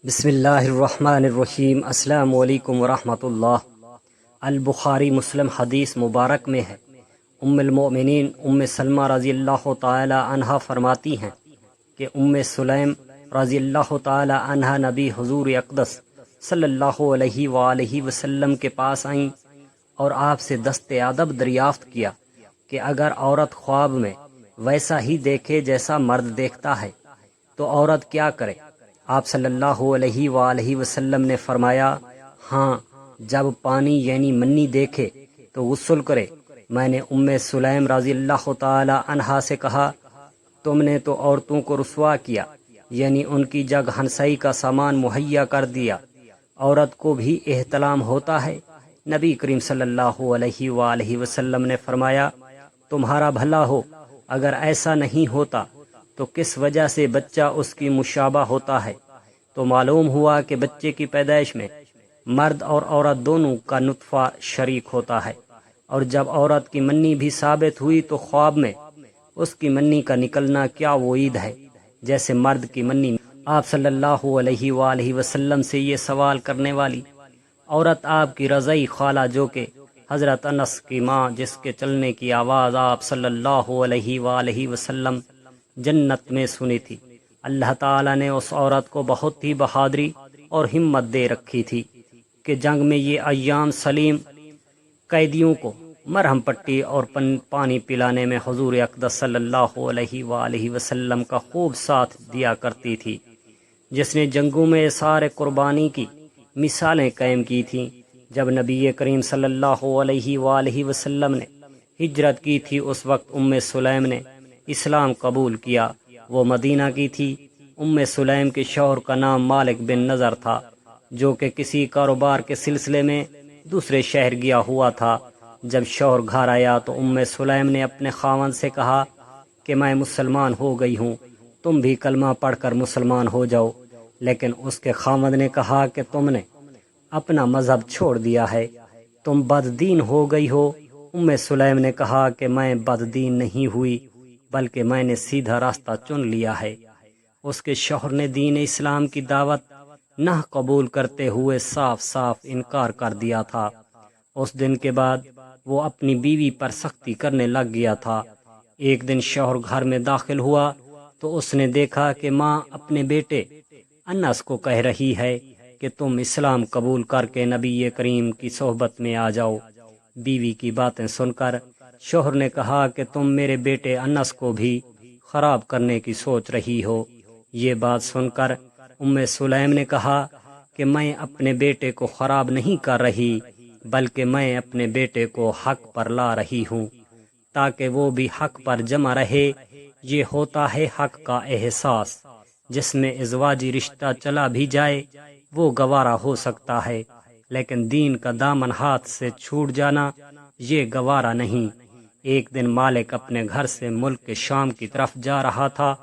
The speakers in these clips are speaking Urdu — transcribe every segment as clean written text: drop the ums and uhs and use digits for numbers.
بسم اللہ الرحمن الرحیم۔ السلام علیکم ورحمۃ اللہ۔ البخاری مسلم حدیث مبارک میں ہے، ام المؤمنین ام سلمہ رضی اللہ تعالی عنہا فرماتی ہیں کہ ام سلیم رضی اللہ تعالی عنہا نبی حضور اقدس صلی اللہ علیہ وآلہ وسلم کے پاس آئیں اور آپ سے دست ادب دریافت کیا کہ اگر عورت خواب میں ویسا ہی دیکھے جیسا مرد دیکھتا ہے تو عورت کیا کرے؟ آپ صلی اللہ علیہ وآلہ وسلم نے فرمایا، ہاں، جب پانی یعنی منی دیکھے تو غسل کرے۔ میں نے ام سلیم رضی اللہ تعالی عنہا سے کہا، تم نے تو عورتوں کو رسوا کیا، یعنی ان کی جگ ہنسائی کا سامان مہیا کر دیا، عورت کو بھی احتلام ہوتا ہے؟ نبی کریم صلی اللہ علیہ وآلہ وسلم نے فرمایا، تمہارا بھلا ہو، اگر ایسا نہیں ہوتا تو کس وجہ سے بچہ اس کی مشابہ ہوتا ہے؟ تو معلوم ہوا کہ بچے کی پیدائش میں مرد اور عورت دونوں کا نطفہ شریک ہوتا ہے، اور جب عورت کی منی بھی ثابت ہوئی تو خواب میں اس کی منی کا نکلنا کیا وعید ہے جیسے مرد کی منی۔ آپ صلی اللہ علیہ وآلہ وسلم سے یہ سوال کرنے والی عورت آپ کی رضعی خالہ، جو کہ حضرت انس کی ماں، جس کے چلنے کی آواز آپ صلی اللہ علیہ وآلہ وسلم جنت میں سنی تھی، اللہ تعالیٰ نے اس عورت کو بہت ہی بہادری اور ہمت دے رکھی تھی کہ جنگ میں یہ ایام سلیم قیدیوں کو مرہم پٹی اور پانی پلانے میں حضور اقدس صلی اللہ علیہ وآلہ وسلم کا خوب ساتھ دیا کرتی تھی، جس نے جنگوں میں اثار قربانی کی مثالیں قائم کی تھیں۔ جب نبی کریم صلی اللہ علیہ وآلہ وسلم نے ہجرت کی تھی، اس وقت ام سلیم نے اسلام قبول کیا۔ وہ مدینہ کی تھی۔ ام سلیم کے شوہر کا نام مالک بن نضر تھا، جو کہ کسی کاروبار کے سلسلے میں دوسرے شہر گیا ہوا تھا۔ جب شوہر گھر آیا تو ام سلیم نے اپنے خاوند سے کہا کہ میں مسلمان ہو گئی ہوں، تم بھی کلمہ پڑھ کر مسلمان ہو جاؤ۔ لیکن اس کے خاوند نے کہا کہ تم نے اپنا مذہب چھوڑ دیا ہے، تم بد دین ہو گئی ہو۔ ام سلیم نے کہا کہ میں بد دین نہیں ہوئی، بلکہ میں نے سیدھا راستہ چن لیا ہے۔ اس کے شوہر نے دین اسلام کی دعوت نہ قبول کرتے ہوئے صاف صاف انکار کر دیا تھا۔ اس دن کے بعد وہ اپنی بیوی پر سختی کرنے لگ گیا تھا۔ ایک دن شوہر گھر میں داخل ہوا تو اس نے دیکھا کہ ماں اپنے بیٹے انس کو کہہ رہی ہے کہ تم اسلام قبول کر کے نبی کریم کی صحبت میں آ جاؤ۔ بیوی کی باتیں سن کر شوہر نے کہا کہ تم میرے بیٹے انس کو بھی خراب کرنے کی سوچ رہی ہو۔ یہ بات سن کر ام سلیم نے کہا کہ میں اپنے بیٹے کو خراب نہیں کر رہی، بلکہ میں اپنے بیٹے کو حق پر لا رہی ہوں تاکہ وہ بھی حق پر جمع رہے۔ یہ ہوتا ہے حق کا احساس، جس میں ازواجی رشتہ چلا بھی جائے وہ گوارا ہو سکتا ہے، لیکن دین کا دامن ہاتھ سے چھوٹ جانا یہ گوارا نہیں۔ ایک دن مالک اپنے گھر سے ملک شام کی طرف جا رہا تھا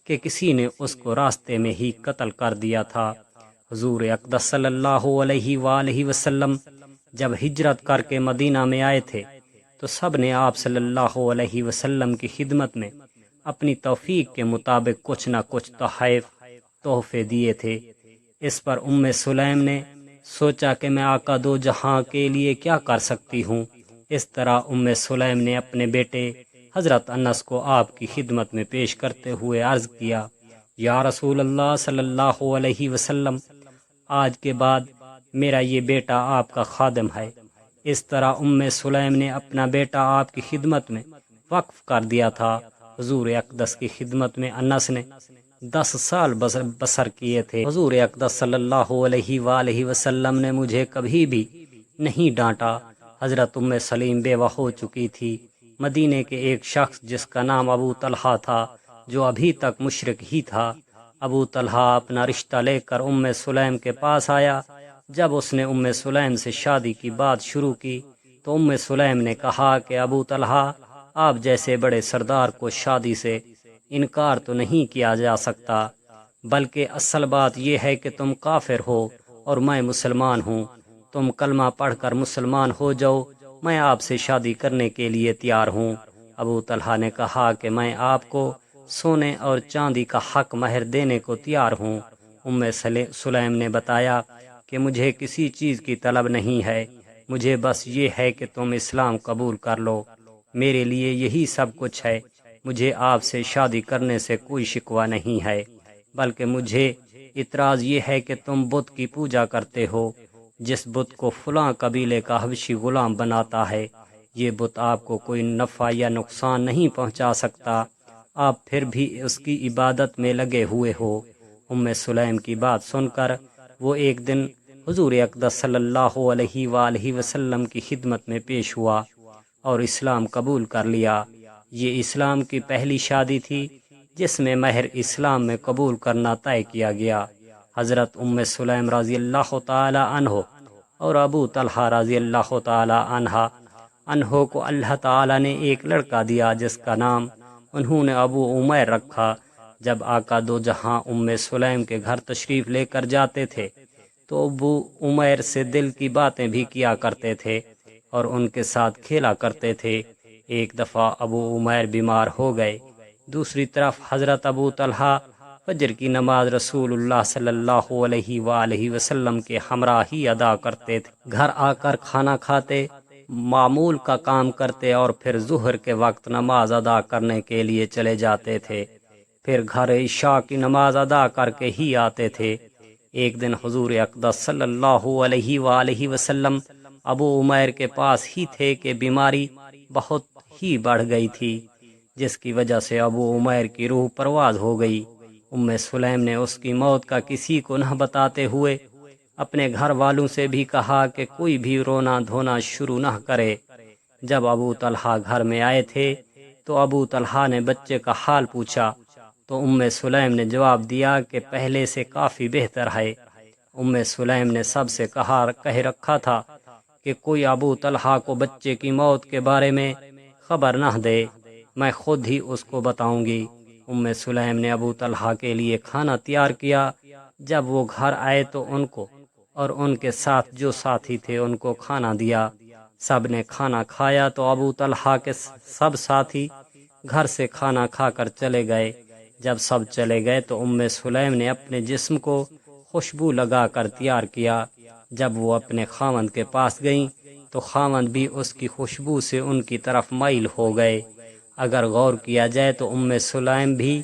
کہ کسی نے اس کو راستے میں ہی قتل کر دیا تھا۔ حضور اقدس صلی اللہ علیہ وآلہ وسلم جب ہجرت کر کے مدینہ میں آئے تھے تو سب نے آپ صلی اللہ علیہ وسلم کی خدمت میں اپنی توفیق کے مطابق کچھ نہ کچھ تحائف تحفے دیے تھے۔ اس پر ام سلیم نے سوچا کہ میں آقا دو جہاں کے لیے کیا کر سکتی ہوں۔ اس طرح ام سلیم نے اپنے بیٹے حضرت انس کو آپ کی خدمت میں پیش کرتے ہوئے عرض کیا، یا رسول اللہ صلی اللہ علیہ وسلم، آج کے بعد میرا یہ بیٹا آپ کا خادم ہے۔ اس طرح ام سلیم نے اپنا بیٹا آپ کی خدمت میں وقف کر دیا تھا۔ حضور اقدس کی خدمت میں انس نے 10 سال بسر کیے تھے۔ حضور اقدس صلی اللہ علیہ وآلہ وسلم نے مجھے کبھی بھی نہیں ڈانٹا۔ حضرت ام سلیم بیوہ ہو چکی تھی۔ مدینے کے ایک شخص جس کا نام ابو طلحہ تھا، جو ابھی تک مشرک ہی تھا، ابو طلحہ اپنا رشتہ لے کر ام سلیم کے پاس آیا۔ جب اس نے ام سلیم سے شادی کی بات شروع کی تو ام سلیم نے کہا کہ ابو طلحہ، آپ جیسے بڑے سردار کو شادی سے انکار تو نہیں کیا جا سکتا، بلکہ اصل بات یہ ہے کہ تم کافر ہو اور میں مسلمان ہوں۔ تم کلمہ پڑھ کر مسلمان ہو جاؤ، میں آپ سے شادی کرنے کے لیے تیار ہوں۔ ابو طلحہ نے کہا کہ میں آپ کو سونے اور چاندی کا حق مہر دینے کو تیار ہوں۔ سلیم نے بتایا کہ مجھے کسی چیز کی طلب نہیں ہے، مجھے بس یہ ہے کہ تم اسلام قبول کر لو، میرے لیے یہی سب کچھ ہے، مجھے آپ سے شادی کرنے سے کوئی شکوہ نہیں ہے، بلکہ مجھے اعتراض یہ ہے کہ تم بت کی پوجا کرتے ہو، جس بت کو فلاں قبیلے کا حبشی غلام بناتا ہے، یہ بت آپ کو کوئی نفع یا نقصان نہیں پہنچا سکتا، آپ پھر بھی اس کی عبادت میں لگے ہوئے ہو۔ سلیم کی بات سن کر وہ ایک دن حضور اقدس صلی اللہ علیہ وآلہ وسلم کی خدمت میں پیش ہوا اور اسلام قبول کر لیا۔ یہ اسلام کی پہلی شادی تھی جس میں مہر اسلام میں قبول کرنا طے کیا گیا۔ حضرت سلیم رضی اللہ تعالی عنہ اور ابو طلحہ رضی اللہ تعالی عنہ کو اللہ تعالی نے ایک لڑکا دیا جس کا نام انہوں نے ابو عمیر رکھا۔ جب آقا دو جہاں سلیم کے گھر تشریف لے کر جاتے تھے تو ابو عمیر سے دل کی باتیں بھی کیا کرتے تھے اور ان کے ساتھ کھیلا کرتے تھے۔ ایک دفعہ ابو عمیر بیمار ہو گئے، دوسری طرف حضرت ابو طلحہ فجر کی نماز رسول اللہ صلی اللہ علیہ وآلہ وسلم کے ہمراہ ہی ادا کرتے تھے۔ گھر آ کر کھانا کھاتے، معمول کا کام کرتے اور پھر ظہر کے وقت نماز ادا کرنے کے لیے چلے جاتے تھے، پھر گھر عشاء کی نماز ادا کر کے ہی آتے تھے۔ ایک دن حضور اقدس صلی اللہ علیہ وآلہ وسلم ابو عمیر کے پاس ہی تھے کہ بیماری بہت ہی بڑھ گئی تھی، جس کی وجہ سے ابو عمیر کی روح پرواز ہو گئی۔ سلیم نے اس کی موت کا کسی کو نہ بتاتے ہوئے اپنے گھر والوں سے بھی کہا کہ کوئی بھی رونا دھونا شروع نہ کرے۔ جب ابو طلحہ گھر میں آئے تھے تو ابو طلحہ نے بچے کا حال پوچھا تو سلیم نے جواب دیا کہ پہلے سے کافی بہتر ہے۔ سلیم نے سب سے کہہ رکھا تھا کہ کوئی ابو طلحہ کو بچے کی موت کے بارے میں خبر نہ دے، میں خود ہی اس کو بتاؤں گی۔ سلیم نے ابو طلحہ کے لیے کھانا تیار کیا۔ جب وہ گھر آئے تو ان کو اور ان کے ساتھ جو ساتھی تھے ان کو کھانا دیا۔ سب نے کھانا کھایا تو ابو طلحہ کے سب ساتھی گھر سے کھانا کھا کر چلے گئے۔ جب سب چلے گئے تو سلیم نے اپنے جسم کو خوشبو لگا کر تیار کیا۔ جب وہ اپنے خاوند کے پاس گئیں تو خاوند بھی اس کی خوشبو سے ان کی طرف مائل ہو گئے۔ اگر غور کیا جائے تو سلیم بھی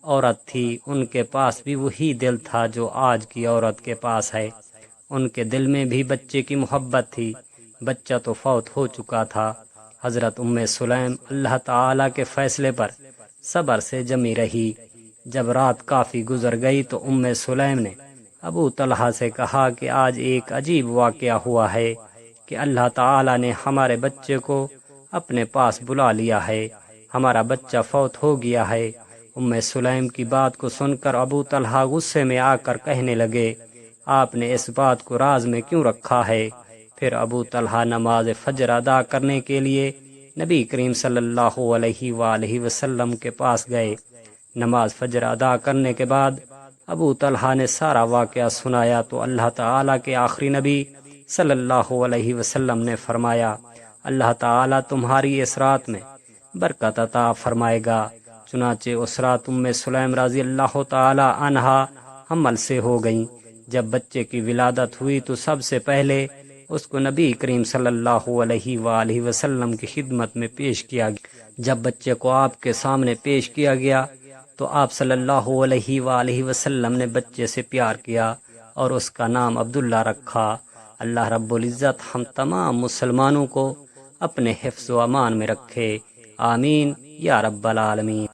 عورت تھی، ان کے پاس بھی وہی دل تھا جو آج کی عورت کے پاس ہے۔ ان کے دل میں بھی بچے کی محبت تھی، بچہ تو فوت ہو چکا تھا۔ حضرت سلیم اللہ تعالی کے فیصلے پر صبر سے جمی رہی۔ جب رات کافی گزر گئی تو سلیم نے ابو طلحہ سے کہا کہ آج ایک عجیب واقعہ ہوا ہے کہ اللہ تعالی نے ہمارے بچے کو اپنے پاس بلا لیا ہے، ہمارا بچہ فوت ہو گیا ہے۔ سلیم کی بات کو سن کر ابو طلحہ غصے میں آ کر کہنے لگے، آپ نے اس بات کو راز میں کیوں رکھا ہے؟ پھر ابو طلحہ نماز فجر ادا کرنے کے لیے نبی کریم صلی اللہ علیہ وآلہ وسلم کے پاس گئے۔ نماز فجر ادا کرنے کے بعد ابو طلحہ نے سارا واقعہ سنایا تو اللہ تعالیٰ کے آخری نبی صلی اللہ علیہ وسلم نے فرمایا، اللہ تعالیٰ تمہاری اس رات میں برکت عطا فرمائے گا۔ چنانچہ اس رات سلیم رضی اللہ تعالی عنہا حمل سے ہو گئیں۔ جب بچے کی ولادت ہوئی تو سب سے پہلے اس کو نبی کریم صلی اللہ علیہ وآلہ وسلم کی خدمت میں پیش کیا گیا۔ جب بچے کو آپ کے سامنے پیش کیا گیا تو آپ صلی اللہ علیہ وآلہ وسلم نے بچے سے پیار کیا اور اس کا نام عبداللہ رکھا۔ اللہ رب العزت ہم تمام مسلمانوں کو اپنے حفظ و امان میں رکھے، آمین یا رب العالمین۔